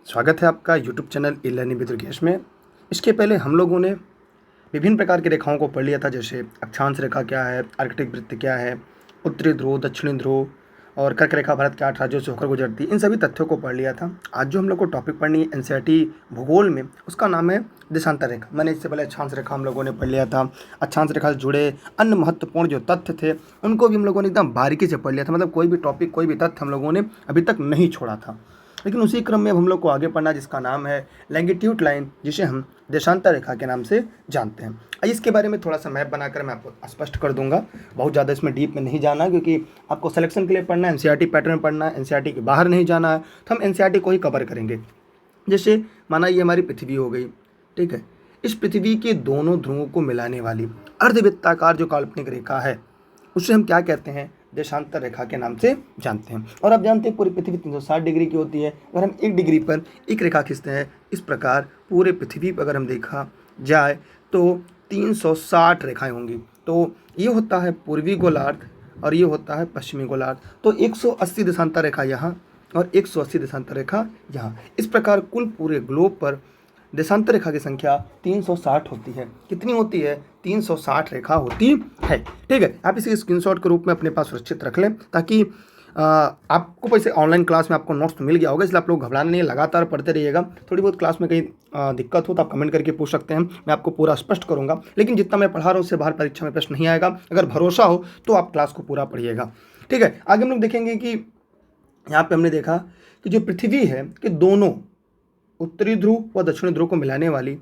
स्वागत है आपका YouTube channel e learning with Rukesh में। इसके पहले हम लोगों ने विभिन्न प्रकार की रेखाओं को पढ़ लिया था, जैसे अक्षांश रेखा क्या है, आर्कटिक वृत्त क्या है, उत्तरी ध्रुव, दक्षिणी ध्रुव और कर्क रेखा भारत के 8 राज्यों से होकर गुजरती है। इन सभी तथ्यों को पढ़ लिया था। आज जो हम लोग को टॉपिक पढ़नी है एनसीईआरटी भूगोल में, उसका नाम है देशांतर रेखा। मैंने इससे पहले अक्षांश रेखा हम लोगों ने पढ़ लिया था। अक्षांश रेखा से जुड़े अन्य महत्वपूर्ण जो तथ्य थे उनको भी हम लोगों ने एकदम बारीकी से पढ़ लिया था। मतलब कोई भी टॉपिक, कोई भी तथ्य हम लोगों ने अभी तक नहीं छोड़ा था। लेकिन उसी क्रम में अब हम लोग को आगे पढ़ना, जिसका नाम है लैंगिट्यूड लाइन, जिसे हम देशांतर रेखा के नाम से जानते हैं। इसके बारे में थोड़ा सा मैप बनाकर मैं आपको स्पष्ट कर दूंगा। बहुत ज़्यादा इसमें डीप में नहीं जाना, क्योंकि आपको सिलेक्शन के लिए पढ़ना है, एनसीईआरटी पैटर्न में पढ़ना है, एनसीईआरटी के बाहर नहीं जाना है। तो हम एनसीईआरटी को ही कवर करेंगे। जैसे माना ये हमारी पृथ्वी हो गई, ठीक है। इस पृथ्वी के दोनों ध्रुवों को मिलाने वाली अर्धवृत्ताकार जो काल्पनिक रेखा है, उसे हम क्या कहते हैं? देशांतर रेखा के नाम से जानते हैं। और आप जानते हैं पूरी पृथ्वी 360 डिग्री की होती है। अगर हम 1 डिग्री पर एक रेखा खींचते हैं, इस प्रकार पूरे पृथ्वी पर अगर हम देखा जाए तो 360 रेखाएं होंगी। तो ये होता है पूर्वी गोलार्ध और ये होता है पश्चिमी गोलार्ध। तो 180 देशांतर रेखा यहाँ और 180 देशांतर रेखा यहाँ। इस प्रकार कुल पूरे ग्लोब पर देशांतर रेखा की संख्या 360 होती है। कितनी होती है? 360 रेखा होती है। ठीक है, आप इसे स्क्रीनशॉट के रूप में अपने पास सुरक्षित रख लें, ताकि आपको वैसे ऑनलाइन क्लास में आपको नोट्स तो मिल गया होगा, इसलिए आप लोग घबराने नहीं, लगातार पढ़ते रहिएगा। थोड़ी बहुत क्लास में कहीं दिक्कत हो तो आप कमेंट करके पूछ सकते हैं, मैं आपको पूरा स्पष्ट करूंगा। लेकिन जितना मैं पढ़ा रहा हूँ उससे बाहर परीक्षा में प्रश्न नहीं आएगा। अगर भरोसा हो तो आप क्लास को पूरा पढ़िएगा। ठीक है, आगे हम लोग देखेंगे कि यहाँ पे हमने देखा कि जो पृथ्वी है कि दोनों उत्तरी ध्रुव व दक्षिणी ध्रुव को मिलाने वाली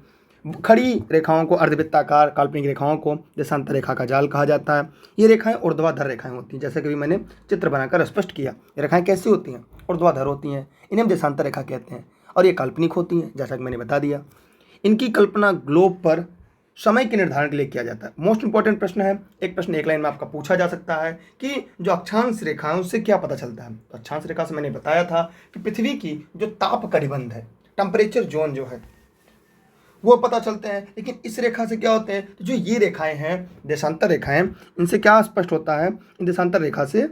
खड़ी रेखाओं को, अर्धवृत्ताकार काल्पनिक रेखाओं को देशांतर रेखा का जाल कहा जाता है। ये रेखाएं ऊर्ध्वाधर रेखाएं होती हैं, जैसे कि मैंने चित्र बनाकर स्पष्ट किया। ये रेखाएं कैसी होती हैं? ऊर्ध्वाधर होती हैं। इन्हें हम देशांतर रेखा कहते हैं और ये काल्पनिक होती हैं, जैसा कि मैंने बता दिया। इनकी कल्पना ग्लोब पर समय के निर्धारण के लिए किया जाता है। मोस्ट इंपॉर्टेंट प्रश्न है, एक प्रश्न एक लाइन में आपका पूछा जा सकता है कि जो अक्षांश रेखा है उससे क्या पता चलता है? तो अक्षांश रेखा से मैंने बताया था कि पृथ्वी की जो ताप कटिबंध है, टेम्परेचर जोन जो है, वो पता चलते हैं। लेकिन इस रेखा से क्या होते हैं? तो जो ये रेखाएं हैं, देशांतर रेखाएं, इनसे क्या स्पष्ट होता है? इन देशांतर रेखा से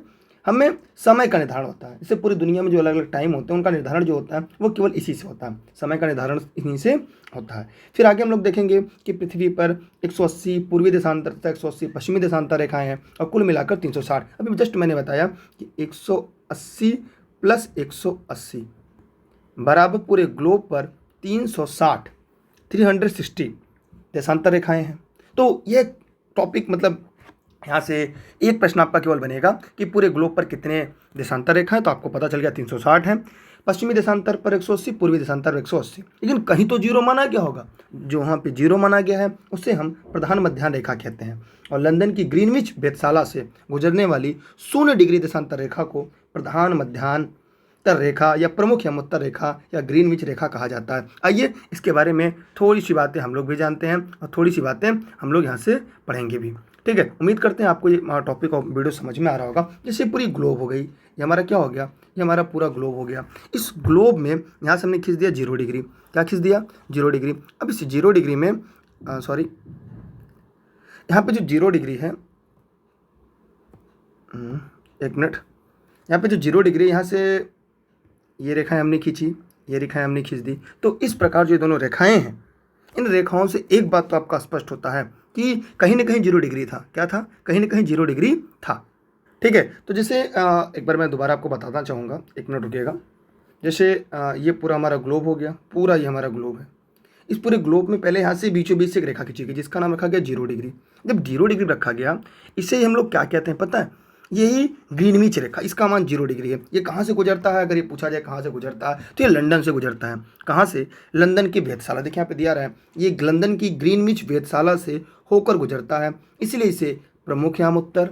हमें समय का निर्धारण होता है। इससे पूरी दुनिया में जो अलग अलग टाइम होते हैं उनका निर्धारण जो होता है वो केवल इसी से होता है। समय का निर्धारण इन्हीं से होता है। फिर आगे हम लोग देखेंगे कि पृथ्वी पर 180 पूर्वी देशांतर तथा 180 पश्चिमी देशांतर रेखाएं हैं और कुल मिलाकर 360। अभी जस्ट मैंने बताया कि 180 प्लस 180 बराबर पूरे ग्लोब पर 360 देशांतर रेखाएं हैं। तो ये टॉपिक, मतलब यहाँ से एक प्रश्न आपका केवल बनेगा कि पूरे ग्लोब पर कितने देशांतर रेखाएं, तो आपको पता चल गया 360 है। पश्चिमी देशांतर पर 180, पूर्वी देशांतर पर 180। लेकिन कहीं तो जीरो माना गया होगा। जो वहाँ पे जीरो माना गया है उसे हम प्रधान मध्याह्न रेखा कहते हैं। और लंदन की ग्रीनविच वेधशाला से गुजरने वाली 0 डिग्री देशांतर रेखा को प्रधान मध्याह्न रेखा या प्रमुख यमोत्तर रेखा या ग्रीनविच रेखा कहा जाता है। आइए इसके बारे में थोड़ी सी बातें हम लोग भी जानते हैं और थोड़ी सी बातें हम लोग यहाँ से पढ़ेंगे भी। ठीक है, उम्मीद करते हैं आपको ये टॉपिक और वीडियो समझ में आ रहा होगा। जैसे पूरी ग्लोब हो गई, ये हमारा क्या हो गया? ये हमारा पूरा ग्लोब हो गया। इस ग्लोब में यहाँ से हमने खींच दिया 0 डिग्री। क्या खींच दिया? 0 डिग्री। अब इस 0 डिग्री में सॉरी, यहाँ पे जो 0 डिग्री है, एक मिनट, यहाँ पे जो 0 डिग्री, यहाँ से ये रेखाएं हमने खींची, ये रेखाएं हमने खींच दी। तो इस प्रकार जो दोनों रेखाएं हैं, इन रेखाओं से एक बात तो आपका स्पष्ट होता है कि कहीं ना कहीं 0 डिग्री था। क्या था? कहीं ना कहीं 0 डिग्री था। ठीक है, तो जैसे एक बार मैं दोबारा आपको बताना चाहूँगा, एक मिनट रुकिएगा। जैसे ये पूरा हमारा ग्लोब हो गया, पूरा ये हमारा ग्लोब है। इस पूरे ग्लोब में पहले यहाँ से बीचों बीच से एक रेखा खींची गई, जिसका नाम रखा गया 0 डिग्री। जब 0 डिग्री रखा गया, इसे ही हम लोग क्या कहते हैं पता है? यही ग्रीनविच रेखा, इसका मान 0 डिग्री है। ये कहाँ से गुजरता है? अगर ये पूछा जाए कहाँ से गुजरता है, तो ये लंदन से गुजरता है। कहाँ से? लंदन की वेधशाला, देखिए यहाँ पे दिया रहा है, ये लंदन की ग्रीनविच वेधशाला से होकर गुजरता है। इसलिए इसे प्रमुख यामोत्तर,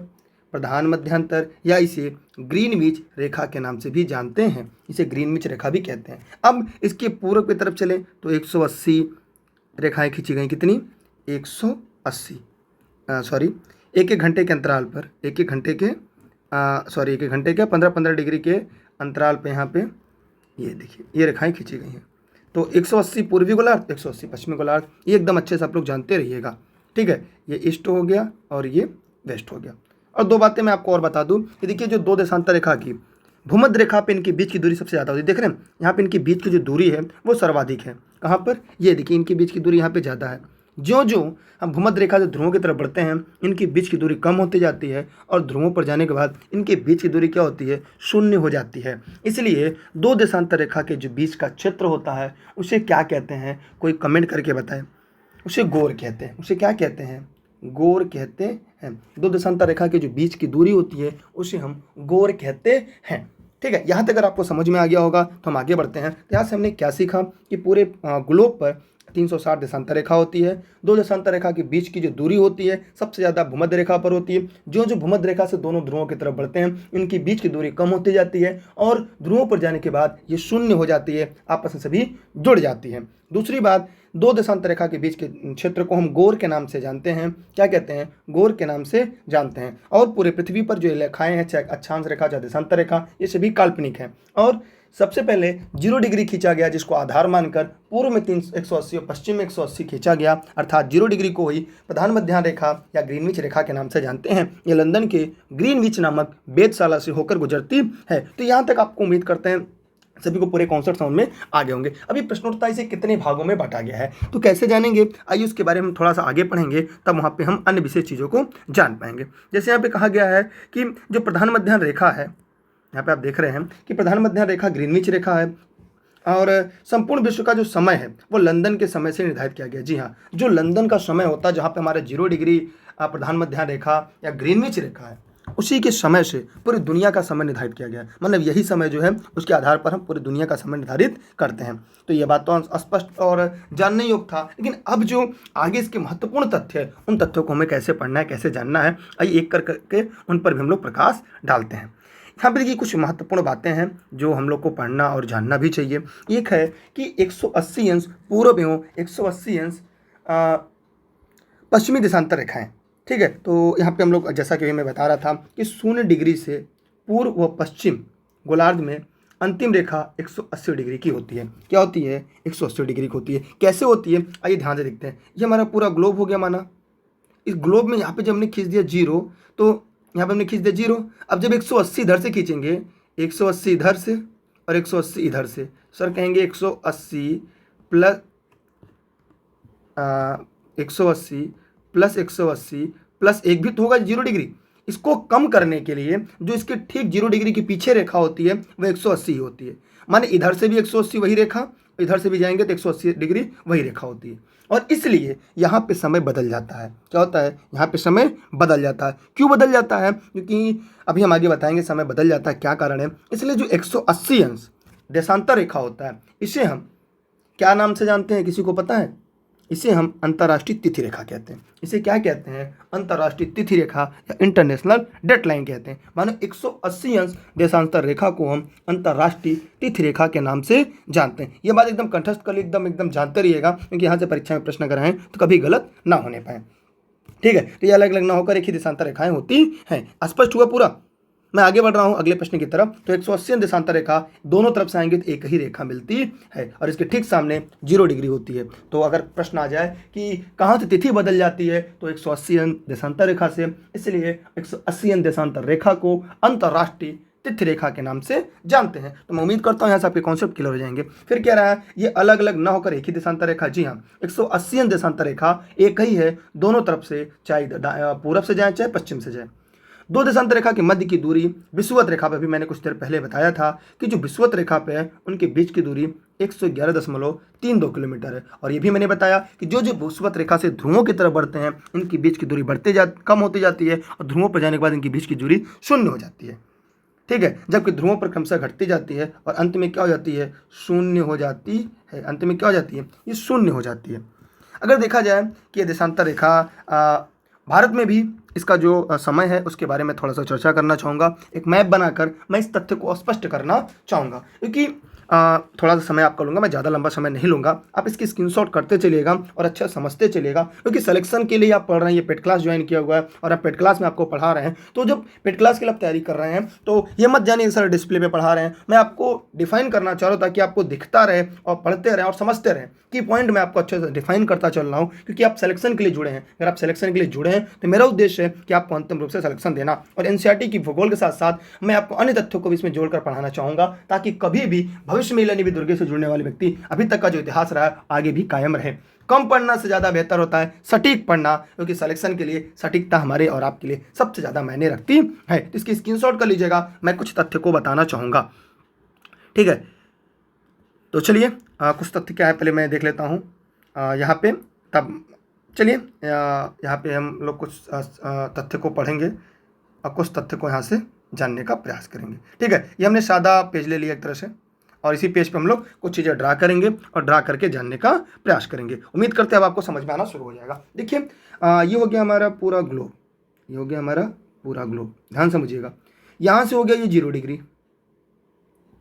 प्रधान मध्यांतर या इसे ग्रीनविच रेखा के नाम से भी जानते हैं। इसे ग्रीनविच रेखा भी कहते हैं। अब इसके पूर्व की तरफ चले तो 180 रेखाएं खींची गई। कितनी? 180 सॉरी, एक घंटे के अंतराल पर, एक घंटे के 15-15 डिग्री के अंतराल पे यहाँ पे ये देखिए ये रेखाएं खींची गई हैं। तो 180 पूर्वी गोलार्ध, 180 पश्चिमी गोलार्ध, ये एकदम अच्छे से आप लोग जानते रहिएगा। ठीक है, ये ईस्ट हो गया और ये वेस्ट हो गया। और दो बातें मैं आपको और बता दूं कि देखिए जो 2 देशांतर रेखा की भूमध्य रेखा पे इनके बीच की दूरी सबसे ज़्यादा होती है। देख रहे हैं यहाँ पे इनके बीच की जो दूरी है वो सर्वाधिक है। कहाँ पर? ये देखिए इनके बीच की दूरी यहाँ पे ज़्यादा है। ज्यों ज्यों हम भूमध्य रेखा से ध्रुवों की तरफ बढ़ते हैं इनके बीच की दूरी कम होती जाती है और ध्रुवों पर जाने के बाद इनके बीच की दूरी क्या होती है? शून्य हो जाती है। इसलिए दो देशांतर रेखा के जो बीच का क्षेत्र होता है उसे क्या कहते हैं? कोई कमेंट करके बताएं। उसे गोर कहते हैं। उसे क्या कहते हैं? गोर कहते हैं। दो देशांतर रेखा के जो बीच की दूरी होती है उसे हम गोर कहते हैं। ठीक है, यहाँ तक अगर आपको समझ में आ गया होगा तो हम आगे बढ़ते हैं। तो यहाँ से हमने क्या सीखा कि पूरे ग्लोब पर 360 देशांतर रेखा होती है। दो देशांतर रेखा के बीच की जो दूरी होती है सबसे ज़्यादा भूमध्य रेखा पर होती है। जो जो भूमध्य रेखा से दोनों ध्रुवों की तरफ बढ़ते हैं इनकी बीच की दूरी कम होती जाती है और ध्रुवों पर जाने के बाद ये शून्य हो जाती है, आपस में सभी जुड़ जाती है। दूसरी बात, दो देशांतर रेखा के बीच के क्षेत्र को हम गोर के नाम से जानते हैं। क्या कहते हैं? गोर के नाम से जानते हैं। और पूरे पृथ्वी पर जो रेखाएं हैं, चाहे अक्षांश रेखा चाहे देशांतर रेखा, ये सभी काल्पनिक हैं। और सबसे पहले 0 डिग्री खींचा गया जिसको आधार मानकर पूर्व में 180 और पश्चिम में 180 खींचा गया, अर्थात 0 डिग्री को ही प्रधान मध्याह्न रेखा या ग्रीनविच रेखा के नाम से जानते हैं। ये लंदन के ग्रीनविच नामक वेधशाला से होकर गुजरती है। तो यहाँ तक आपको उम्मीद करते हैं सभी को पूरे कॉन्सेप्ट समझ में आ गए होंगे। अभी प्रश्नोत्तर इसे कितने भागों में बांटा गया है तो कैसे जानेंगे? आइए उसके बारे में थोड़ा सा आगे पढ़ेंगे, तब वहाँ पे हम अन्य विशेष चीज़ों को जान पाएंगे। जैसे यहाँ पे कहा गया है कि जो प्रधान मध्याह्न रेखा है, यहाँ पे आप देख रहे हैं कि प्रधान मध्याह्न रेखा ग्रीनविच रेखा है और संपूर्ण विश्व का जो समय है वो लंदन के समय से निर्धारित किया गया। जी हाँ, जो लंदन का समय होता है जहाँ पे हमारे 0 डिग्री प्रधान मध्याह्न रेखा या ग्रीनविच रेखा है, उसी के समय से पूरी दुनिया का समय निर्धारित किया गया। मतलब यही समय जो है उसके आधार पर हम पूरी दुनिया का समय निर्धारित करते हैं। तो ये बात तो स्पष्ट और जानने योग्य था, लेकिन अब जो आगे इसके महत्वपूर्ण तथ्य है उन तथ्यों को हमें कैसे पढ़ना है, कैसे जानना है, आइए एक करके उन पर भी हम लोग प्रकाश डालते हैं। यहाँ पर देखिए कुछ महत्वपूर्ण बातें हैं जो हम लोग को पढ़ना और जानना भी चाहिए। एक है कि 180 अंश पूर्व एवं 180 अंश पश्चिमी देशांतर रेखाएं। ठीक है, तो यहाँ पे हम लोग जैसा कि मैं बता रहा था कि 0 डिग्री से पूर्व व पश्चिम गोलार्ध में अंतिम रेखा 180 डिग्री की होती है। क्या होती है? 180 डिग्री की होती है। कैसे होती है आइए ध्यान से देखते हैं। ये हमारा पूरा ग्लोब हो गया माना। इस ग्लोब में यहाँ पे जब हमने खींच दिया 0 तो यहाँ पे हमने खींच दिया 0। अब जब 180 इधर से खींचेंगे, 180 इधर से और 180 इधर से, सर कहेंगे 180 प्लस 180 प्लस 180 प्लस 1 भी तो होगा 0 डिग्री। इसको कम करने के लिए जो इसके ठीक 0 डिग्री के पीछे रेखा होती है वह 180 होती है। माने इधर से भी 180 वही रेखा, इधर से भी जाएंगे तो 180 डिग्री वही रेखा होती है। और इसलिए यहाँ पे समय बदल जाता है। क्या होता है? यहाँ पे समय बदल जाता है। क्यों बदल जाता है? क्योंकि अभी हम आगे बताएंगे समय बदल जाता है क्या कारण है। इसलिए जो 180 अंश देशांतर रेखा होता है इसे हम क्या नाम से जानते हैं? किसी को पता है? इसे हम अंतर्राष्ट्रीय तिथि रेखा कहते हैं। इसे क्या कहते हैं? अंतर्राष्ट्रीय तिथि रेखा या इंटरनेशनल डेडलाइन कहते हैं। मानो 180 अंश देशांतर रेखा को हम अंतर्राष्ट्रीय तिथि रेखा के नाम से जानते हैं। ये बात एकदम कंठस्थ कर एकदम जानते रहिएगा, क्योंकि यहाँ से परीक्षा में प्रश्न अगर आए तो कभी गलत ना होने पाए। ठीक है, तो ये अलग अलग ना होकर एक ही देशांतर रेखाएं होती हैं। स्पष्ट हुआ पूरा? मैं आगे बढ़ रहा हूं अगले प्रश्न की तरफ। तो 180 देशांतर रेखा दोनों तरफ से आएंगे तो एक ही रेखा मिलती है और इसके ठीक सामने 0 डिग्री होती है। तो अगर प्रश्न आ जाए कि कहाँ से तिथि बदल जाती है तो 180 देशांतर रेखा से, इसलिए 180 देशांतर रेखा को अंतर्राष्ट्रीय तिथि रेखा के नाम से जानते हैं। तो मैं उम्मीद करता हूँ यहाँ से आपके कॉन्सेप्ट क्लियर हो जाएंगे। फिर क्या रहा है? ये अलग अलग ना होकर एक ही देशांतर रेखा। जी हाँ, 180 देशांतर रेखा एक ही है दोनों तरफ से, चाहे पूरब से जाए चाहे पश्चिम से जाए। दो देशांतर रेखा के मध्य की दूरी विषुवत रेखा पर भी मैंने कुछ देर पहले बताया था कि जो विषुवत रेखा पे है उनके बीच की दूरी 111.32 किलोमीटर है। और ये भी मैंने बताया कि जो जो विषुवत रेखा से ध्रुवों की तरफ बढ़ते हैं इनकी बीच की दूरी कम होती जाती है और ध्रुवों पर जाने के बाद इनकी बीच की दूरी शून्य हो जाती है। ठीक है, जबकि ध्रुवों पर क्रमशः घटती जाती है और अंत में क्या हो जाती है? शून्य हो जाती है। अंत में क्या हो जाती है? ये शून्य हो जाती है। अगर देखा जाए कि ये देशांतर रेखा भारत में भी इसका जो समय है उसके बारे में थोड़ा सा चर्चा करना चाहूँगा। एक मैप बनाकर मैं इस तथ्य को स्पष्ट करना चाहूँगा, क्योंकि थोड़ा सा समय आपका लूँगा, मैं ज़्यादा लंबा समय नहीं लूँगा। आप इसकी स्क्रीनशॉट करते चलिएगा और अच्छा समझते चलिएगा, क्योंकि सिलेक्शन के लिए आप पढ़ रहे हैं, ये पेड क्लास ज्वाइन किया हुआ है और आप पेड क्लास में आपको पढ़ा रहे हैं। तो जब पेड क्लास के लिए आप तैयारी कर रहे हैं तो ये मत जानिए सर डिस्प्ले पे पढ़ा रहे हैं। मैं आपको डिफाइन करना चाह रहा हूँ ताकि आपको दिखता रहे और पढ़ते रहें और समझते रहें कि पॉइंट मैं आपको अच्छे से डिफाइन करता चल रहा हूँ, क्योंकि आप सिलेक्शन के लिए जुड़े हैं। अगर आप सिलेक्शन के लिए जुड़े हैं तो मेरा उद्देश्य है कि आपको अंतिम रूप से सिलेक्शन देना, और एनसीईआरटी की भूगोल के साथ साथ मैं आपको अन्य तथ्यों को भी इसमें जोड़कर पढ़ाना चाहूँगा, ताकि कभी भी भविष्य में इलानी दुर्गे से जुड़ने वाले व्यक्ति अभी तक का जो इतिहास रहा है आगे भी कायम रहे। कम पढ़ना से ज़्यादा बेहतर होता है सटीक पढ़ना, क्योंकि सिलेक्शन के लिए सटीकता हमारे और आपके लिए सबसे ज़्यादा मायने रखती है। तो इसकी स्क्रीनशॉट कर लीजिएगा, मैं कुछ तथ्य को बताना चाहूँगा, ठीक है। तो चलिए कुछ तथ्य क्या है पहले मैं देख लेता हूँ यहाँ पे, तब चलिए यहाँ पे हम लोग कुछ तथ्य को पढ़ेंगे और कुछ तथ्य को यहाँ से जानने का प्रयास करेंगे, ठीक है। ये हमने सादा पेज ले लिया एक तरह से, और इसी पेज पे हम लोग कुछ चीज़ें ड्रा करेंगे और ड्रा करके जानने का प्रयास करेंगे। उम्मीद करते हैं अब आपको समझ में आना शुरू हो जाएगा। देखिए ये हो गया हमारा पूरा ग्लोब, ये हो गया हमारा पूरा ग्लोब, ध्यान समझिएगा। यहाँ से हो गया ये 0 डिग्री,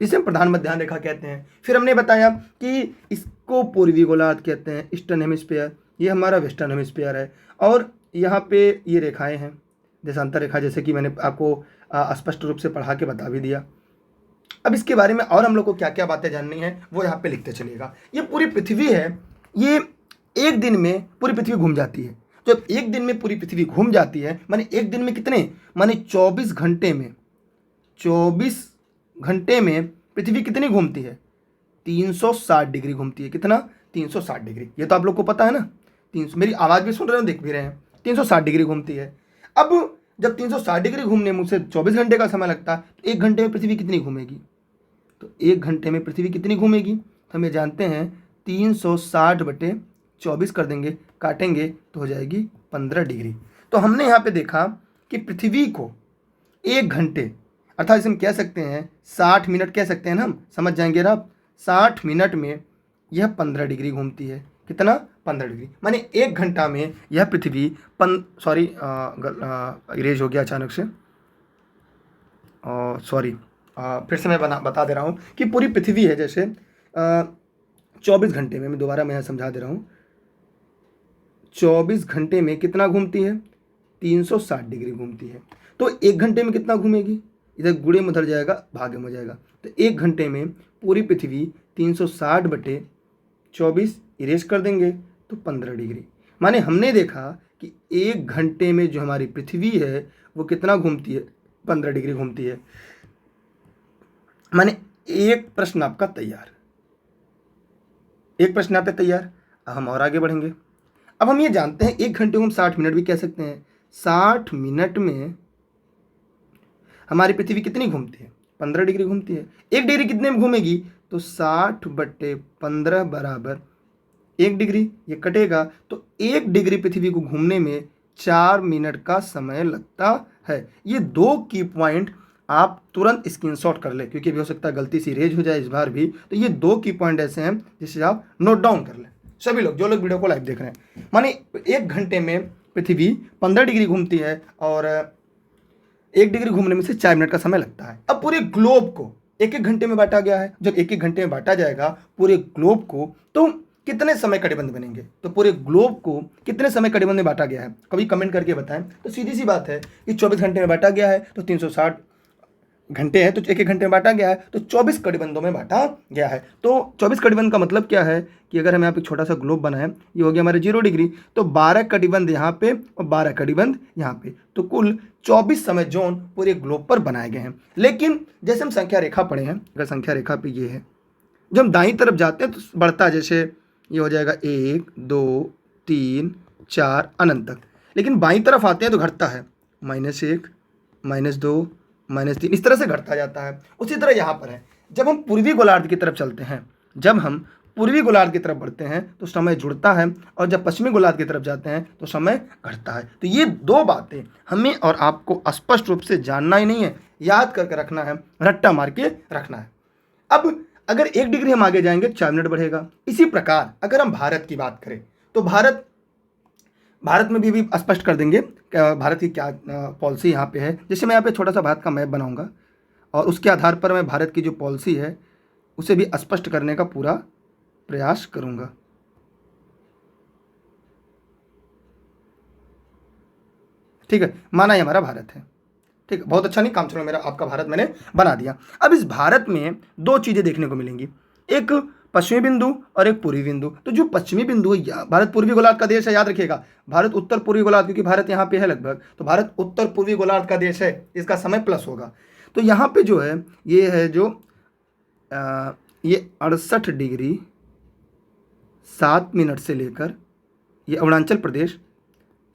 इसे हम प्रधान मध्याह्न रेखा कहते हैं। फिर हमने बताया कि इसको पूर्वी गोलार्ध कहते हैं, ईस्टर्न हेमिस्फीयर, ये हमारा वेस्टर्न हेमिस्फीयर है। और यहाँ पे ये रेखाएं हैं, देशांतर रेखा, जैसे कि मैंने आपको स्पष्ट रूप से पढ़ा के बता भी दिया। अब इसके बारे में और हम लोग को क्या क्या बातें जाननी है वो यहाँ पे लिखते चलिएगा। ये पूरी पृथ्वी है, ये एक दिन में पूरी पृथ्वी घूम जाती है। जब एक दिन में पूरी पृथ्वी घूम जाती है, माने एक दिन में कितने, माने 24 घंटे में, 24 घंटे में पृथ्वी कितनी घूमती है, 360 डिग्री घूमती है। कितना, 360 डिग्री। ये तो आप लोग को पता है ना, 300, मेरी आवाज़ भी सुन रहे हो, देख भी रहे हैं, 360 डिग्री घूमती है। अब जब 360 डिग्री घूमने में उसे 24 घंटे का समय लगता है, तो एक घंटे में पृथ्वी कितनी घूमेगी, तो एक घंटे में पृथ्वी कितनी घूमेगी, तो हम ये जानते हैं 360/24 कर देंगे, काटेंगे तो हो जाएगी 15 डिग्री। तो हमने यहाँ पे देखा कि पृथ्वी को एक घंटे, अर्थात इसे हम कह सकते हैं 60 मिनट कह सकते हैं ना, हम समझ जाएंगे ना आप, 60 मिनट में यह 15 डिग्री घूमती है। कितना, 15 डिग्री, माने एक घंटा में यह पृथ्वी इरेज हो गया अचानक से, सॉरी फिर से मैं बता दे रहा हूँ कि पूरी पृथ्वी है जैसे 24 घंटे में, मैं दोबारा मैं समझा दे रहा हूँ, 24 घंटे में कितना घूमती है, 360 डिग्री घूमती है। तो एक घंटे में कितना घूमेगी, इधर गुणे में उधर जाएगा, भागे में जाएगा, तो एक घंटे में पूरी पृथ्वी 360/24 इरेज कर देंगे तो 15 डिग्री। माने हमने देखा कि एक घंटे में जो हमारी पृथ्वी है वो कितना घूमती है, 15 डिग्री घूमती है। माने एक प्रश्न आपका तैयार, एक प्रश्न आप पे तैयार। अब हम और आगे बढ़ेंगे। अब हम ये जानते हैं एक घंटे को हम 60 मिनट भी कह सकते हैं। 60 मिनट में हमारी पृथ्वी कितनी घूमती है, 15 डिग्री घूमती है। एक डिग्री कितने में घूमेगी, तो 60/15 बराबर 1 डिग्री, ये कटेगा तो 1 डिग्री पृथ्वी को घूमने में 4 मिनट का समय लगता है। ये 2 की पॉइंट आप तुरंत स्क्रीनशॉट कर ले, क्योंकि अभी हो सकता है गलती से इरेज हो जाए इस बार भी। तो ये 2 की पॉइंट ऐसे हैं जिसे आप नोट डाउन कर लें, सभी लोग जो लोग वीडियो को लाइव देख रहे हैं। माने एक घंटे में पृथ्वी 15 डिग्री घूमती है और 1 डिग्री घूमने में से 4 मिनट का समय लगता है। अब पूरे ग्लोब को एक एक घंटे में बांटा गया है। जब एक एक घंटे में बांटा जाएगा पूरे ग्लोब को, तो कितने समय कड़ीबंध बनेंगे, तो पूरे ग्लोब को कितने समय कड़ीबंध में बांटा गया है, कभी कमेंट करके बताएं। तो सीधी सी बात है कि 24 घंटे में बांटा गया है, तो 360 घंटे हैं, तो एक एक घंटे में बांटा गया है, तो 24 कड़ीबंधों में बांटा गया है। तो 24 कड़ीबंध का मतलब क्या है कि अगर हम यहाँ पे छोटा सा ग्लोब बनाएं, ये हो गया हमारे 0 डिग्री, तो 12 कड़ीबंध यहाँ पे और 12 कड़ीबंध यहाँ पे, तो कुल 24 समय जोन पूरे ग्लोब पर बनाए गए हैं। लेकिन जैसे हम संख्या रेखा पढ़े हैं, अगर संख्या रेखा पे ये है, जब हम दाईं तरफ जाते हैं तो बढ़ता है, जैसे ये हो जाएगा 1 2 3 4 अनंत तक। लेकिन बाईं तरफ आते हैं तो घटता है, -1 -2 -3, इस तरह से घटता जाता है। उसी तरह यहाँ पर है, जब हम पूर्वी गोलार्ध की तरफ चलते हैं, जब हम पूर्वी गोलार्ध की तरफ बढ़ते हैं तो समय जुड़ता है, और जब पश्चिमी गोलार्ध की तरफ जाते हैं तो समय घटता है। तो ये 2 बातें हमें और आपको स्पष्ट रूप से जानना ही नहीं है, याद करके रखना है, रट्टा मार के रखना है। अब अगर 1 डिग्री हम आगे जाएंगे 4 मिनट बढ़ेगा। इसी प्रकार अगर हम भारत की बात करें तो भारत में भी स्पष्ट कर देंगे भारत की क्या पॉलिसी यहाँ पे है। जैसे मैं यहाँ पे छोटा सा भारत का मैप बनाऊंगा और उसके आधार पर मैं भारत की जो पॉलिसी है उसे भी स्पष्ट करने का पूरा प्रयास करूंगा। ठीक है, माना ये हमारा भारत है। ठीक है, बहुत अच्छा, नहीं काम चलो, मेरा आपका भारत मैंने बना दिया। अब इस भारत में दो चीजें देखने को मिलेंगी, एक पश्चिमी बिंदु और एक पूर्वी बिंदु। तो जो पश्चिमी बिंदु है, भारत पूर्वी गोलार्ध का देश है, याद रखिएगा। भारत उत्तर पूर्वी गोलार्ध, क्योंकि भारत यहाँ पे है लगभग, तो भारत उत्तर पूर्वी गोलार्ध का देश है, इसका समय प्लस होगा। तो यहाँ पे जो है ये है जो ये 68 डिग्री 7 मिनट से लेकर ये अरुणाचल प्रदेश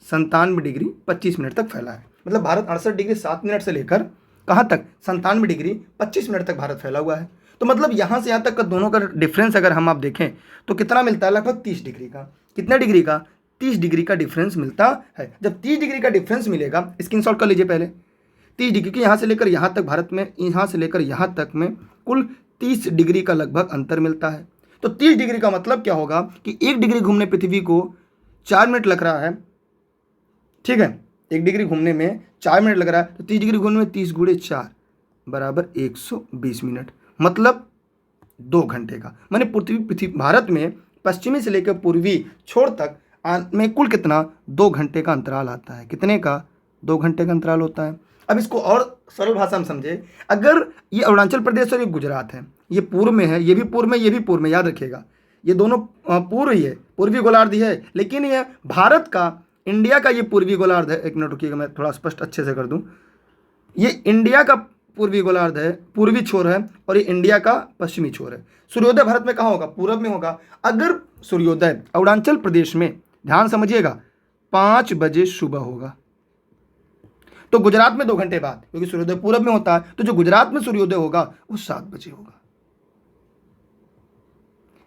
97 डिग्री 25 मिनट तक फैला है। मतलब भारत 68 डिग्री 7 मिनट से लेकर कहाँ तक, 97 डिग्री 25 मिनट तक भारत फैला हुआ है। तो मतलब यहाँ से यहाँ तक का दोनों का डिफरेंस अगर हम आप देखें तो कितना मिलता है, लगभग 30 डिग्री का। कितने डिग्री का, 30 डिग्री का डिफरेंस मिलता है। जब 30 डिग्री का डिफरेंस मिलेगा, स्क्रीनशॉट कर लीजिए पहले, 30 डिग्री, क्योंकि यहाँ से लेकर यहाँ तक भारत में, यहाँ से लेकर यहाँ तक में कुल 30 डिग्री का लगभग अंतर मिलता है। तो 30 डिग्री का मतलब क्या होगा कि 1 डिग्री घूमने पृथ्वी को 4 मिनट लग रहा है। ठीक है, 1 डिग्री घूमने में 4 मिनट लग रहा है, तो 30 डिग्री घूमने में 30 गुणे 4 बराबर 120 मिनट, मतलब 2 घंटे का। माने पृथ्वी भारत में पश्चिमी से लेकर पूर्वी छोर तक में कुल कितना, 2 घंटे का अंतराल आता है। कितने का, 2 घंटे का अंतराल होता है। अब इसको और सरल भाषा में समझे, अगर ये अरुणाचल प्रदेश और ये गुजरात है, ये पूर्व में है, ये भी पूर्व में, ये भी पूर्व में, याद रखिएगा ये दोनों पूर्व ही है, पूर्वी गोलार्ध ही है, लेकिन ये भारत का, इंडिया का ये पूर्वी गोलार्ध है। एक मिनट रुकिएगा, मैं थोड़ा स्पष्ट अच्छे से कर दूं। ये इंडिया का पूर्वी गोलार्ध है, पूर्वी छोर है, और ये इंडिया का पश्चिमी छोर है। सूर्योदय भारत में कहाँ होगा, पूर्व में होगा। अगर सूर्योदय अरुणाचल प्रदेश में, ध्यान समझिएगा, 5 बजे सुबह होगा, तो गुजरात में 2 घंटे बाद, क्योंकि सूर्योदय पूर्व में होता है, तो जो गुजरात में सूर्योदय होगा वो 7 बजे होगा।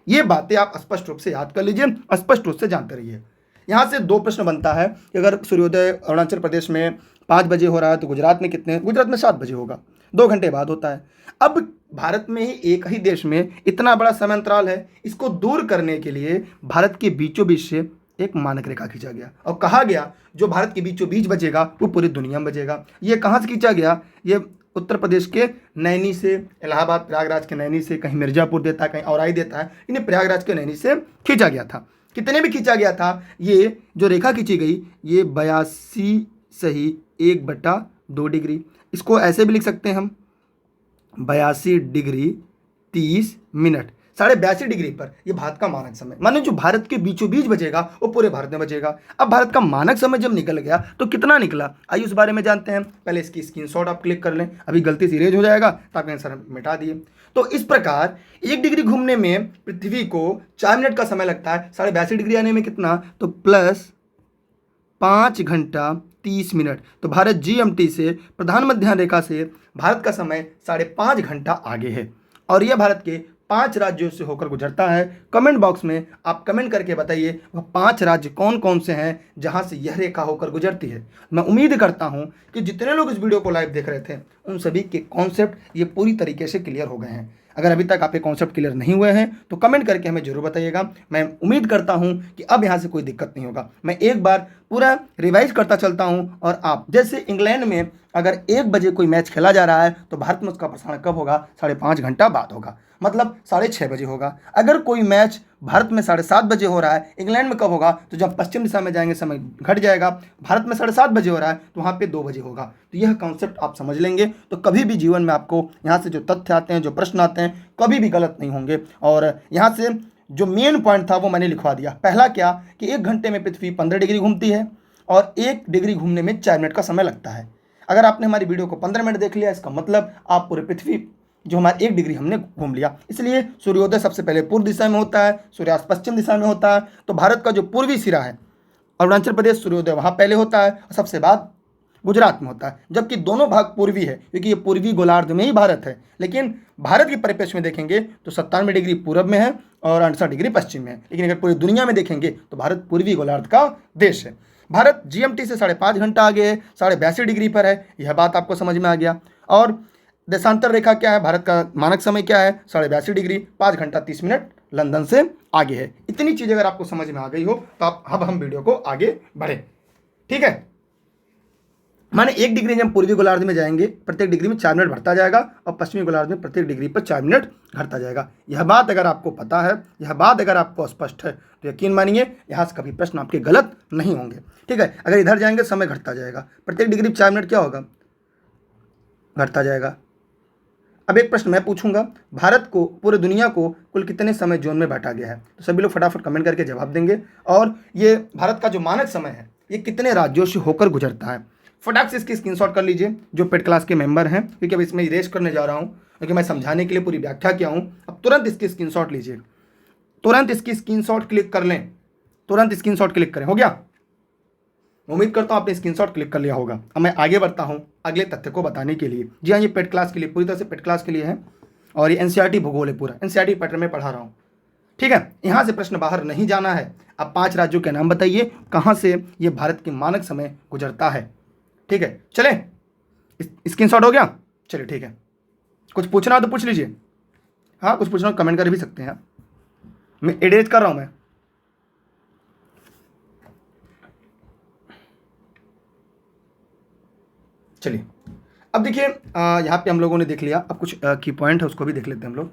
ये बातें आप स्पष्ट रूप से याद कर लीजिए, स्पष्ट रूप से जानते रहिए। यहां से 2 प्रश्न बनता है कि अगर सूर्योदय अरुणाचल प्रदेश में 5 बजे हो रहा है तो गुजरात में कितने, गुजरात में 7 बजे होगा, 2 घंटे बाद होता है। अब भारत में ही एक ही देश में इतना बड़ा समय अंतराल है, इसको दूर करने के लिए भारत के बीचों बीच से एक मानक रेखा खींचा गया और कहा गया जो भारत के बीचों बीच बचेगा वो पूरी दुनिया में बचेगा। ये कहाँ से खींचा गया, ये उत्तर प्रदेश के नैनी से, इलाहाबाद प्रयागराज के नैनी से, कहीं मिर्जापुर देता है, कहीं औराई देता है, इन्हें प्रयागराज के नैनी से खींचा गया था। कितने भी खींचा गया था, ये जो रेखा खींची गई ये 82 1/2 डिग्री। इसको ऐसे भी लिख सकते हैं हम, 82 डिग्री 30 मिनट, 82.5 डिग्री पर ये भारत का मानक समय। माने जो भारत के बीचों बीच बचेगा वो पूरे भारत में बचेगा। अब भारत का मानक समय जब निकल गया तो कितना निकला, आइए उस बारे में जानते हैं। पहले इसकी स्क्रीनशॉट आप क्लिक कर लें, अभी गलती से इरेज हो जाएगा तो आप आंसर मिटा दिए। तो इस प्रकार 1 डिग्री घूमने में पृथ्वी को 4 मिनट का समय लगता है, 82.5 डिग्री आने में कितना, तो प्लस 5 घंटा 30 मिनट। तो भारत GMT से, प्रधान मध्याह्न रेखा से भारत का समय 5.5 घंटा आगे है, और यह भारत के 5 राज्यों से होकर गुजरता है। कमेंट बॉक्स में आप कमेंट करके बताइए वह 5 राज्य कौन कौन से हैं जहां से यह रेखा होकर गुजरती है। मैं उम्मीद करता हूं कि जितने लोग इस वीडियो को लाइव देख रहे थे उन सभी के कॉन्सेप्ट ये पूरी तरीके से क्लियर हो गए हैं। अगर अभी तक आपके कॉन्सेप्ट क्लियर नहीं हुए हैं तो कमेंट करके हमें जरूर बताइएगा। मैं उम्मीद करता हूं कि अब यहाँ से कोई दिक्कत नहीं होगा। मैं एक बार पूरा रिवाइज करता चलता हूं, और आप जैसे इंग्लैंड में अगर 1 बजे कोई मैच खेला जा रहा है तो भारत में उसका प्रसारण कब होगा, 5.5 घंटा बाद होगा, मतलब 6:30 बजे होगा। अगर कोई मैच भारत में 7:30 बजे हो रहा है, इंग्लैंड में कब होगा, तो जब पश्चिम दिशा में जाएंगे समय घट जाएगा। भारत में 7:30 बजे हो रहा है तो वहाँ पे 2 बजे होगा। तो यह कॉन्सेप्ट आप समझ लेंगे तो कभी भी जीवन में आपको यहाँ से जो तथ्य आते हैं, जो प्रश्न आते हैं, कभी भी गलत नहीं होंगे। और यहाँ से जो मेन पॉइंट था वो मैंने लिखवा दिया। पहला क्या कि 1 घंटे में पृथ्वी 15 डिग्री घूमती है और 1 डिग्री घूमने में 4 मिनट का समय लगता है। अगर आपने हमारी वीडियो को 15 मिनट देख लिया, इसका मतलब आप पूरे पृथ्वी जो हमारे 1 डिग्री हमने घूम लिया। इसलिए सूर्योदय सबसे पहले पूर्व दिशा में होता है, सूर्यास्त पश्चिम दिशा में होता है। तो भारत का जो पूर्वी सिरा है अरुणाचल प्रदेश, सूर्योदय वहाँ पहले होता है और सबसे बाद गुजरात में होता है, जबकि दोनों भाग पूर्वी है क्योंकि ये पूर्वी गोलार्ध में ही भारत है। लेकिन भारत के परिप्रेक्ष्य में देखेंगे तो 97 डिग्री पूर्व में है और 68 डिग्री पश्चिम में है। लेकिन अगर पूरी दुनिया में देखेंगे तो भारत पूर्वी गोलार्ध का देश है। भारत GMT से 5.5 घंटा आगे है, 82 डिग्री पर है, यह बात आपको समझ में आ गया। और देशांतर रेखा क्या है, भारत का मानक समय क्या है, 82 डिग्री 5 घंटा 30 मिनट लंदन से आगे है। इतनी चीज़ अगर आपको समझ में आ गई हो तो अब हम वीडियो को आगे बढ़े। ठीक है, माने 1 डिग्री जब पूर्वी गोलार्ध में जाएंगे प्रत्येक डिग्री में 4 मिनट बढ़ता जाएगा और पश्चिमी गोलार्ध में प्रत्येक डिग्री पर 4 मिनट घटता जाएगा। यह बात अगर आपको पता है, यह बात अगर आपको स्पष्ट है तो यकीन मानिए यहाँ से कभी प्रश्न आपके गलत नहीं होंगे। ठीक है, अगर इधर जाएंगे समय घटता जाएगा, प्रत्येक डिग्री 4 मिनट क्या होगा, घटता जाएगा। अब एक प्रश्न मैं पूछूंगा, भारत को, पूरे दुनिया को कुल कितने समय जोन में बांटा गया है? तो सभी लोग फटाफट कमेंट करके जवाब देंगे। और ये भारत का जो मानक समय है ये कितने राज्यों से होकर गुजरता है? फटाक से इसकी स्क्रीनशॉट कर लीजिए जो पेड क्लास के मेंबर हैं, क्योंकि अब इसमें इरेज करने जा रहा हूँ, क्योंकि मैं समझाने के लिए पूरी व्याख्या किया हूँ। अब तुरंत इसकी स्क्रीनशॉट लीजिए, तुरंत इसकी स्क्रीनशॉट क्लिक कर लें, तुरंत स्क्रीनशॉट क्लिक करें। हो गया? उम्मीद करता हूँ आपने स्क्रीनशॉट क्लिक कर लिया होगा। अब मैं आगे बढ़ता हूँ अगले तथ्य को बताने के लिए। जी हाँ, ये पेड क्लास के लिए, पूरी तरह से पेड क्लास के लिए है और ये एनसीईआरटी भूगोल है, पूरा एनसीईआरटी पैटर्न में पढ़ा रहा हूँ। ठीक है, यहाँ से प्रश्न बाहर नहीं जाना है। अब 5 राज्यों के नाम बताइए कहाँ से ये भारत के मानक समय गुजरता है। ठीक है, चले, स्क्रीनशॉट हो गया? चलिए ठीक है, कुछ पूछना हो तो पूछ लीजिए। हाँ, कुछ पूछना हो कमेंट कर भी सकते हैं, मैं एडिट कर रहा हूँ मैं। चलिए, अब देखिए यहाँ पे हम लोगों ने देख लिया, अब कुछ की पॉइंट है उसको भी देख लेते हैं हम लोग।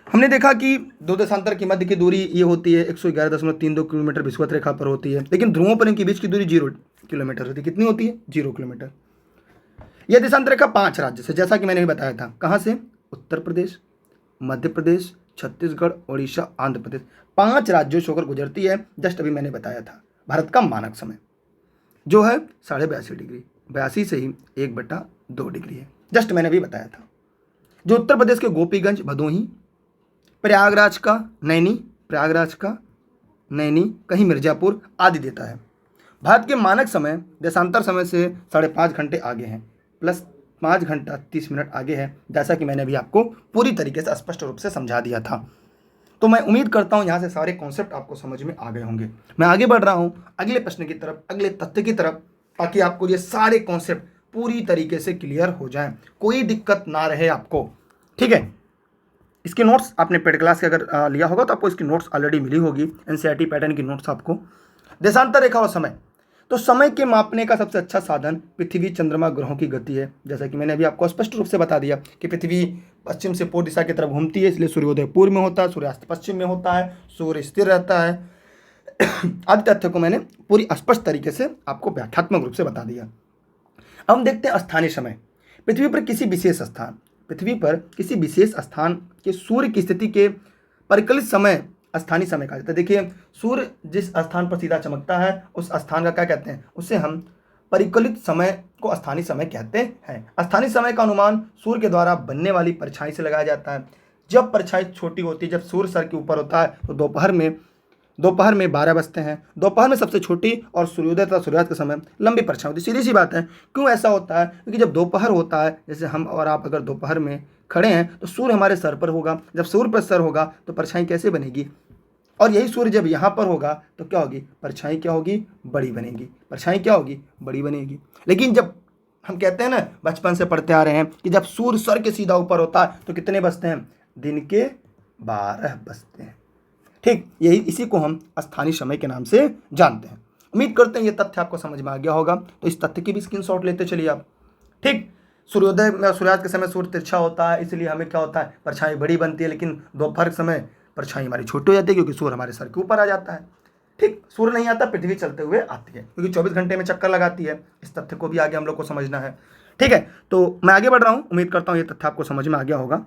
हमने देखा कि दो देशांतर की मध्य की दूरी ये होती है 111.32 किलोमीटर विषुवत रेखा पर होती है, लेकिन ध्रुवों पर इनके बीच की दूरी 0 किलोमीटर होती है। कितनी होती है? 0 किलोमीटर। यह देशांतर रेखा 5 राज्य से, जैसा कि मैंने भी बताया था, कहाँ से? उत्तर प्रदेश, मध्य प्रदेश, छत्तीसगढ़, उड़ीसा, आंध्र प्रदेश, 5 राज्यों से होकर गुजरती है। जस्ट अभी मैंने बताया था भारत का मानक समय जो है 82.5 डिग्री, 82 से ही 1/2 डिग्री है। जस्ट मैंने भी बताया था। जो उत्तर प्रदेश के गोपीगंज, भदोही, प्रयागराज का नैनी, प्रयागराज का नैनी, कहीं मिर्जापुर आदि देता है। भारत के मानक समय देशांतर समय से 5.5 घंटे आगे हैं, प्लस 5 घंटा 30 मिनट आगे है, जैसा कि मैंने अभी आपको पूरी तरीके से स्पष्ट रूप से समझा दिया था। तो मैं उम्मीद करता हूँ यहाँ से सारे कॉन्सेप्ट आपको समझ में आ गए होंगे। मैं आगे बढ़ रहा हूँ अगले प्रश्न की तरफ, अगले तथ्य की तरफ, ताकि आपको ये सारे कॉन्सेप्ट पूरी तरीके से क्लियर हो जाएं, कोई दिक्कत ना रहे आपको। ठीक है, इसकी नोट्स आपने पेड क्लास के अगर लिया होगा तो आपको इसकी नोट्स ऑलरेडी मिली होगी, एनसीईआरटी पैटर्न की नोट्स आपको। देशांतर रेखा और समय, तो समय के मापने का सबसे अच्छा साधन पृथ्वी, चंद्रमा, ग्रहों की गति है। जैसा कि मैंने अभी आपको स्पष्ट रूप से बता दिया कि पृथ्वी पश्चिम से पूर्व दिशा की तरफ घूमती है, इसलिए सूर्योदय पूर्व में होता है, सूर्यास्त पश्चिम में होता है, सूर्य स्थिर रहता है। आदि तथ्य को मैंने पूरी स्पष्ट तरीके से आपको व्याख्यात्मक रूप से बता दिया। अब हम देखते हैं स्थानीय समय। पृथ्वी पर किसी विशेष स्थान के सूर्य की स्थिति के परिकलित समय स्थानीय समय कहा जाता है। देखिए, सूर्य जिस स्थान पर सीधा चमकता है उस स्थान का क्या कहते हैं? उसे हम परिकलित समय को स्थानीय समय कहते हैं। स्थानीय समय का अनुमान सूर्य के द्वारा बनने वाली परछाई से लगाया जाता है। जब परछाई छोटी होती है, जब सूर्य सर के ऊपर होता है तो दोपहर में 12 बजते हैं। दोपहर में सबसे छोटी और सूर्योदय तथा सूर्यास्त के समय लंबी परछाई होती है। सीधी सी बात है। क्यों ऐसा होता है? क्योंकि जब दोपहर होता है, जैसे हम और आप अगर दोपहर में खड़े हैं तो सूर्य हमारे सर पर होगा। जब सूर्य पर सर होगा तो परछाई कैसे बनेगी? और यही सूर्य जब यहाँ पर होगा तो क्या होगी? परछाई क्या होगी? बड़ी बनेगी। परछाई क्या होगी? बड़ी बनेगी। लेकिन जब हम कहते हैं ना, बचपन से पढ़ते आ रहे हैं कि जब सूर्य सर के सीधा ऊपर होता है तो कितने बजते हैं? दिन के 12 बजते हैं। ठीक, यही इसी को हम स्थानीय समय के नाम से जानते हैं। उम्मीद करते हैं ये तथ्य आपको समझ में आ गया होगा। तो इस तथ्य की भी स्क्रीनशॉट लेते चलिए आप। ठीक, सूर्योदय में सूर्यास्त के समय सूर्य तिरछा होता है, इसलिए हमें क्या होता है? परछाई बड़ी बनती है। लेकिन दोपहर के समय परछाई हमारी छोटी हो जाती है क्योंकि सूर्य हमारे सर के ऊपर आ जाता है। ठीक, सूर्य नहीं आता, पृथ्वी चलते हुए आती है क्योंकि 24 घंटे में चक्कर लगाती है। इस तथ्य को भी आगे हम लोग को समझना है। ठीक है, तो मैं आगे बढ़ रहा हूँ। उम्मीद करता हूँ ये तथ्य आपको समझ में आ गया होगा।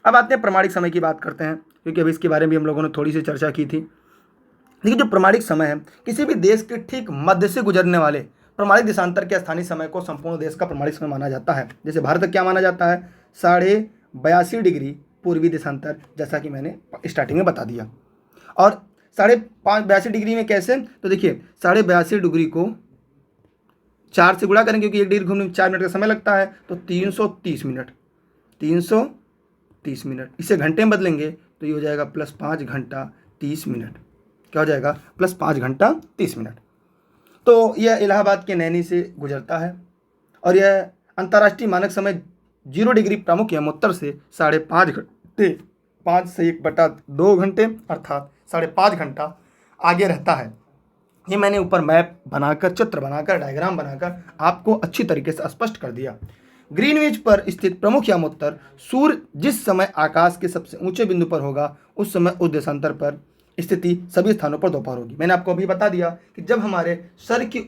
अब आते हैं प्रमाणिक समय की बात करते हैं, क्योंकि अभी इसके बारे में भी हम लोगों ने थोड़ी सी चर्चा की थी। देखिए, जो प्रमाणिक समय है किसी भी देश के ठीक मध्य से गुजरने वाले प्रमाणिक देशांतर के स्थानीय समय को संपूर्ण देश का प्रमाणिक समय माना जाता है। जैसे भारत का क्या माना जाता है? 82.5 डिग्री पूर्वी देशांतर, जैसा कि मैंने स्टार्टिंग में बता दिया। और 82.5 डिग्री में कैसे? तो देखिए, 82.5 डिग्री को 4 से गुणा करेंगे क्योंकि 1 डिग्री घूमने में 4 मिनट का समय लगता है, तो 330 मिनट। 330 मिनट इसे घंटे में बदलेंगे तो ये हो जाएगा +5 घंटा 30 मिनट। क्या हो जाएगा? +5 घंटा 30 मिनट। तो यह इलाहाबाद के नैनी से गुजरता है और यह अंतर्राष्ट्रीय मानक समय 0 डिग्री प्रमुख यमोत्तर से 5.5 घंटे, 5 से 1/2 घंटे अर्थात 5.5 घंटा आगे रहता है। ये मैंने ऊपर मैप बनाकर, चित्र बनाकर, डायग्राम बनाकर आपको अच्छी तरीके से स्पष्ट कर दिया। ग्रीनविच पर स्थित प्रमुख यामोत्तर सूर्य जिस समय आकाश के सबसे ऊंचे बिंदु पर होगा उस समय उस देशांतर पर स्थिति सभी स्थानों पर दोपहर होगी। मैंने आपको अभी बता दिया कि जब हमारे सर के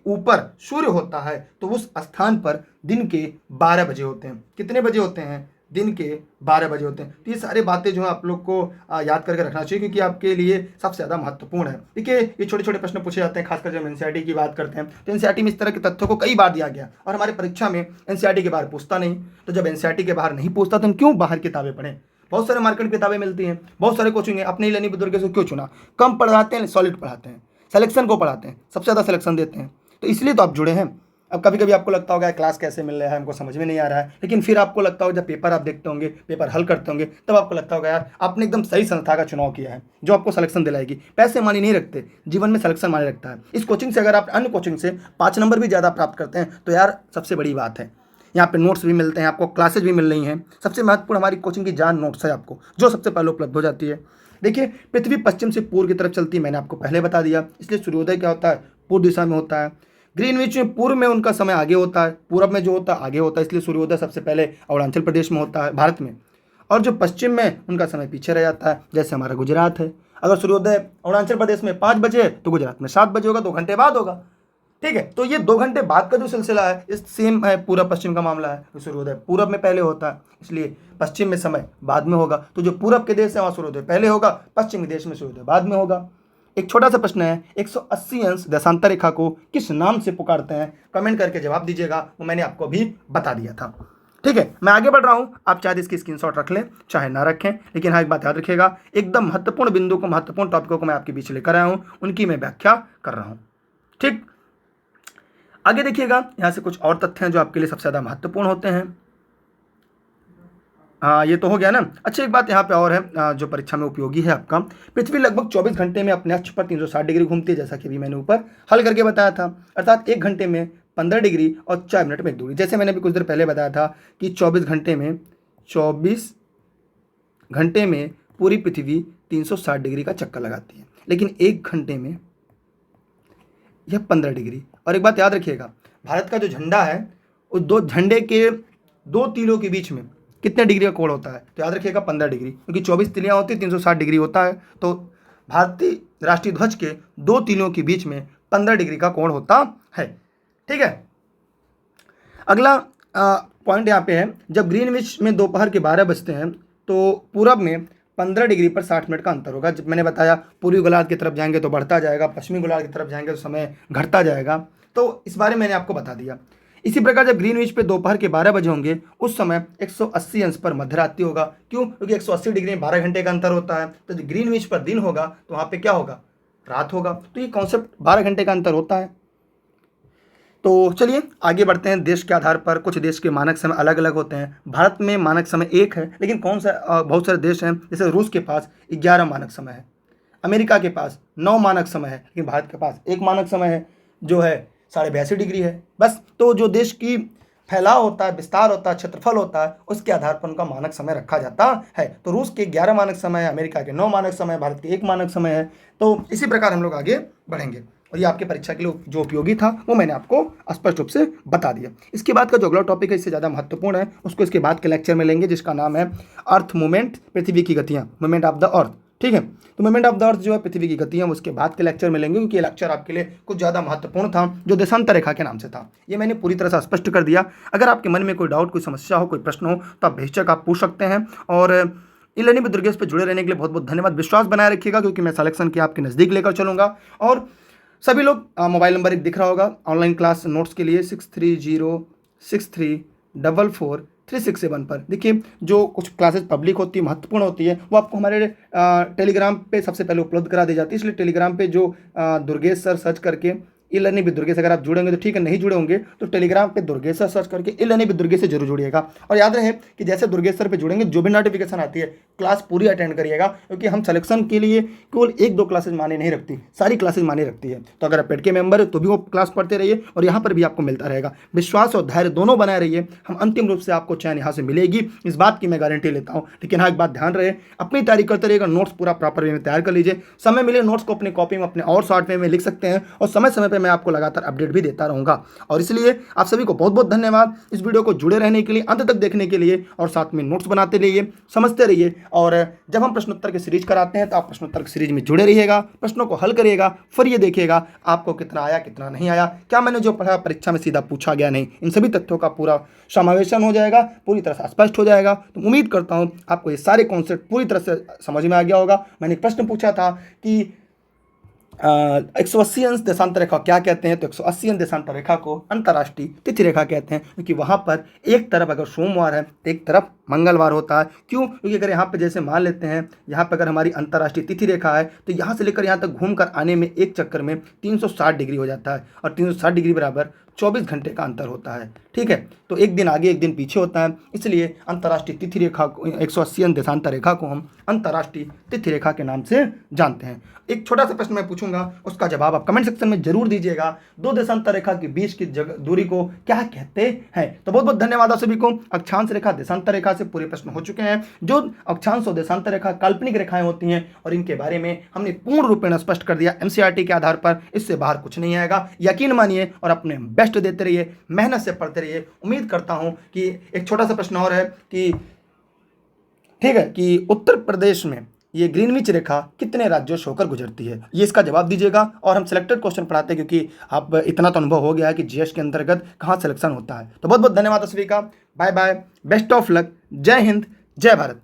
ऊपर सूर्य होता है तो उस स्थान पर दिन के 12 बजे होते हैं। कितने बजे होते हैं? दिन के 12 बजे होते हैं। तो ये सारी बातें जो है आप लोग को याद करके रखना चाहिए, क्योंकि आपके लिए सबसे ज़्यादा महत्वपूर्ण है। देखिए, ये छोटे छोटे प्रश्न पूछे जाते हैं, खासकर जब एनसीईआरटी की बात करते हैं तो एनसीईआरटी में इस तरह के तथ्यों को कई बार दिया गया और हमारे परीक्षा में एनसीईआरटी के बाहर पूछता नहीं। तो जब एनसीईआरटी के बाहर नहीं पूछता तो हम क्यों बाहर किताबें पढ़ें? बहुत सारे मार्केट किताबें मिलती हैं, बहुत सारे कोचिंग है। अपने इलानी बुजुर्ग से क्यों चुना? कम पढ़ाते हैं, सॉलिड पढ़ाते हैं, सिलेक्शन को पढ़ाते हैं, सबसे ज़्यादा सिलेक्शन देते हैं, तो इसलिए तो आप जुड़े हैं। अब कभी कभी आपको लगता होगा क्लास कैसे मिल रहा है, हमको समझ में नहीं आ रहा है, लेकिन फिर आपको लगता होगा जब पेपर आप देखते होंगे, पेपर हल करते होंगे, तब आपको लगता होगा यार आपने एकदम सही संस्था का चुनाव किया है जो आपको सिलेक्शन दिलाएगी। पैसे मानी नहीं रखते, जीवन में सिलेक्शन मानी रखता है। इस कोचिंग से अगर आप अन्य कोचिंग से 5 नंबर भी ज़्यादा प्राप्त करते हैं तो यार सबसे बड़ी बात है। यहाँ पे नोट्स भी मिलते हैं, आपको क्लासेज भी मिल रही हैं। सबसे महत्वपूर्ण हमारी कोचिंग की जान नोट्स है आपको, जो सबसे पहले उपलब्ध हो जाती है। देखिए, पृथ्वी पश्चिम से पूर्व की तरफ चलती है, मैंने आपको पहले बता दिया, इसलिए सूर्योदय क्या होता है? पूर्व दिशा में होता है। ग्रीनविच में पूर्व में उनका समय आगे होता है, पूरब में जो होता है आगे होता है, इसलिए सूर्योदय सबसे पहले अरुणाचल प्रदेश में होता है, भारत में। और जो पश्चिम में उनका समय पीछे रह जाता है, जैसे हमारा गुजरात है। अगर सूर्योदय अरुणाचल प्रदेश में 5 बजे तो गुजरात में 7 बजे होगा, 2 घंटे बाद होगा। ठीक है, तो ये 2 घंटे बाद का जो सिलसिला है इस सेम है, पूरब पश्चिम का मामला है। तो सूर्योदय पूरब में पहले होता है, इसलिए पश्चिम में समय बाद में होगा। तो जो पूरब के देश है वहाँ सूर्योदय पहले होगा, पश्चिम के देश में सूर्योदय बाद में होगा। एक छोटा सा प्रश्न है, 180 अंश देशांतर रेखा को किस नाम से पुकारते हैं? कमेंट करके जवाब दीजिएगा, वो मैंने आपको अभी बता दिया था। ठीक है, मैं आगे बढ़ रहा हूँ, आप चाहे इसकी स्क्रीनशॉट रख लें चाहे ना रखें, लेकिन हाँ एक बात याद रखिएगा, एकदम महत्वपूर्ण बिंदु को, महत्वपूर्ण टॉपिकों को मैं आपके बीच लेकर आया हूँ, उनकी मैं व्याख्या कर रहा हूँ। ठीक, आगे देखिएगा, यहाँ से कुछ और तथ्य हैं जो आपके लिए सबसे ज़्यादा महत्वपूर्ण होते हैं। हाँ, ये तो हो गया ना। अच्छा, एक बात यहाँ पे और है जो परीक्षा में उपयोगी है आपका। पृथ्वी लगभग 24 घंटे में अपने अक्ष पर 360 डिग्री घूमती है, जैसा कि अभी मैंने ऊपर हल करके बताया था। अर्थात 1 घंटे में 15 डिग्री और 4 मिनट में 1 डिग्री। जैसे मैंने अभी कुछ देर पहले बताया था कि 24 घंटे में पूरी पृथ्वी 360 डिग्री का चक्कर लगाती है, लेकिन 1 घंटे में यह 15 डिग्री। और एक बात याद रखिएगा, भारत का जो झंडा है उस 2 झंडे के 2 तीरों के बीच में कितने डिग्री का कोण होता है? तो याद रखिएगा 15 डिग्री, क्योंकि 24 तिलियाँ होती है, 360 डिग्री होता है। तो भारतीय राष्ट्रीय ध्वज के 2 तीलियों के बीच में 15 डिग्री का कोण होता है। ठीक है, अगला पॉइंट यहाँ पे है, जब ग्रीनविच में दोपहर के 12 बजते हैं तो पूरब में 15 डिग्री पर 60 मिनट का अंतर होगा। जब मैंने बताया पूर्वी गोलार्ध की तरफ जाएंगे तो बढ़ता जाएगा, पश्चिमी गोलार्ध की तरफ जाएंगे तो समय घटता जाएगा, तो इस बारे में मैंने आपको बता दिया। इसी प्रकार जब ग्रीनविच पे दोपहर के 12 बजे होंगे उस समय 180 अंश पर मध्यरात्रि होगा। क्यों? क्योंकि 180 डिग्री में 12 घंटे का अंतर होता है। तो जब ग्रीनविच पर दिन होगा तो वहाँ पे क्या होगा? रात होगा। तो ये कॉन्सेप्ट 12 घंटे का अंतर होता है। तो चलिए आगे बढ़ते हैं। देश के आधार पर कुछ देश के मानक समय अलग अलग होते हैं। भारत में मानक समय 1 है, लेकिन बहुत सारे देश हैं, जैसे रूस के पास 11 मानक समय है, अमेरिका के पास 9 मानक समय है, लेकिन भारत के पास 1 मानक समय है जो है 82.5 डिग्री है बस। तो जो देश की फैलाव होता है, विस्तार होता है, क्षेत्रफल होता है, उसके आधार पर उनका मानक समय रखा जाता है। तो रूस के 11 मानक समय है, अमेरिका के 9 मानक समय है, भारत के 1 मानक समय है। तो इसी प्रकार हम लोग आगे बढ़ेंगे और ये आपके परीक्षा के लिए जो उपयोगी था वो मैंने आपको स्पष्ट रूप से बता दिया। इसके बाद का जो अगला टॉपिक है इससे ज़्यादा महत्वपूर्ण है, उसको इसके बाद के लेक्चर में लेंगे, जिसका नाम है अर्थ मूवमेंट, पृथ्वी की गतियाँ, मूवमेंट ऑफ द अर्थ। ठीक है, तो मूवमेंट ऑफ द अर्थ जो है पृथ्वी की गतियाँ, उसके बाद के लेक्चर में लेंगे, क्योंकि ये लेक्चर आपके लिए कुछ ज़्यादा महत्वपूर्ण था, जो देशांतर रेखा के नाम से था। ये मैंने पूरी तरह से स्पष्ट कर दिया। अगर आपके मन में कोई डाउट, कोई समस्या हो, कोई प्रश्न हो तो आप बेशक आप पूछ सकते हैं। और ई-लर्निंग विद दुर्गेश पर जुड़े रहने के लिए बहुत बहुत धन्यवाद। विश्वास बनाए रखिएगा, क्योंकि मैं सिलेक्शन के आपके नज़दीक लेकर चलूँगा। और सभी लोग मोबाइल नंबर एक दिख रहा होगा ऑनलाइन क्लास नोट्स के लिए 6306344367 पर। देखिए, जो कुछ क्लासेस पब्लिक होती है, महत्वपूर्ण होती है, वो आपको हमारे टेलीग्राम पे सबसे पहले उपलब्ध करा दी जाती है। इसलिए टेलीग्राम पे जो दुर्गेश सर सर्च करके ई लर्निंग विद दुर्गेश। अगर आप जुड़ेंगे तो ठीक है, नहीं जुड़े होंगे तो टेलीग्राम पे दुर्गेश सर सर्च करके ई लर्निंग विद दुर्गेश से जरूर जुड़िएगा। और याद रहे कि जैसे दुर्गेश सर पे जुड़ेंगे, जो भी नोटिफिकेशन आती है क्लास पूरी अटेंड करिएगा, क्योंकि हम सिलेक्शन के लिए केवल 1-2 क्लासेज माने नहीं रखती, सारी क्लासेज माने रखती है। तो अगर आप पेड के मेंबर है तो भी वो क्लास पढ़ते रहिए और यहाँ पर भी आपको मिलता रहेगा। विश्वास और धैर्य दोनों बनाए रहिए, हम अंतिम रूप से आपको चयन यहाँ से मिलेगी, इस बात की मैं गारंटी लेता हूँ। लेकिन हाँ, एक बात ध्यान रहे, अपनी तैयारी करते रहिएगा, नोट्स पूरा प्रॉपर वे में तैयार कर लीजिए। समय मिले नोट्स को अपनी कॉपी में अपने और शॉर्ट वे में लिख सकते हैं, और समय समय पर मैं आपको लगातार अपडेट भी देता रहूँगा। और इसलिए आप सभी को बहुत बहुत धन्यवाद इस वीडियो को जुड़े रहने के लिए, अंत तक देखने के लिए, और साथ में नोट्स बनाते रहिए, समझते रहिए। और जब हम प्रश्नोत्तर की सीरीज कराते हैं तो आप प्रश्नोत्तर की सीरीज में जुड़े रहिएगा, प्रश्नों को हल करिएगा, फिर ये देखिएगा आपको कितना आया कितना नहीं आया, क्या मैंने जो पढ़ा परीक्षा में सीधा पूछा गया नहीं, इन सभी तथ्यों का पूरा समावेशन हो जाएगा, पूरी तरह से स्पष्ट हो जाएगा। तो उम्मीद करता हूँ आपको ये सारे कॉन्सेप्ट पूरी तरह से समझ में आ गया होगा। मैंने एक प्रश्न पूछा था कि 180 अंश देशांतर रेखा क्या कहते हैं, तो 180 अंश देशांतर रेखा को अंतर्राष्ट्रीय तिथि रेखा कहते हैं, क्योंकि वहाँ पर एक तरफ अगर सोमवार है तो एक तरफ मंगलवार होता है। क्यों? क्योंकि अगर यहाँ पे जैसे मान लेते हैं, यहाँ पे अगर हमारी अंतर्राष्ट्रीय तिथि रेखा है तो यहाँ से लेकर यहाँ तक घूम कर आने में एक चक्कर में 360 डिग्री हो जाता है, और 360 डिग्री बराबर 24 घंटे का अंतर होता है। ठीक है, तो एक दिन आगे एक दिन पीछे होता है, इसलिए अंतर्राष्ट्रीय तिथि रेखा को 180 अंश देशांतर रेखा को हम अंतर्राष्ट्रीय तिथि रेखा के नाम से जानते हैं। एक छोटा सा प्रश्न मैं पूछूंगा, उसका जवाब आप कमेंट सेक्शन में जरूर दीजिएगा। 2 देशांतर रेखा के बीच की दूरी को क्या कहते हैं? तो बहुत बहुत धन्यवाद आप सभी को। अक्षांश रेखा देशांतर रेखा से पूरे प्रश्न हो चुके हैं। जो अक्षांश और देशांतर रेखा काल्पनिक रेखाएं होती हैं, और इनके बारे में हमने पूर्ण रूपेण स्पष्ट कर दिया एनसीईआरटी के आधार पर। इससे बाहर कुछ नहीं आएगा, यकीन मानिए, और अपने बेस्ट देते रहिए, मेहनत से पढ़ते रहिए। उम्मीद करता हूं कि एक छोटा सा प्रश्न और है कि ठीक है, कि उत्तर प्रदेश में ये ग्रीनविच रेखा कितने राज्यों से होकर गुजरती है, ये इसका जवाब दीजिएगा। और हम सिलेक्टेड क्वेश्चन पढ़ाते हैं, क्योंकि आप इतना तो अनुभव हो गया है कि जीएस के अंतर्गत कहाँ सिलेक्शन होता है। तो बहुत बहुत धन्यवाद सभी का, bye bye, best of luck, जय हिंद, जय भारत।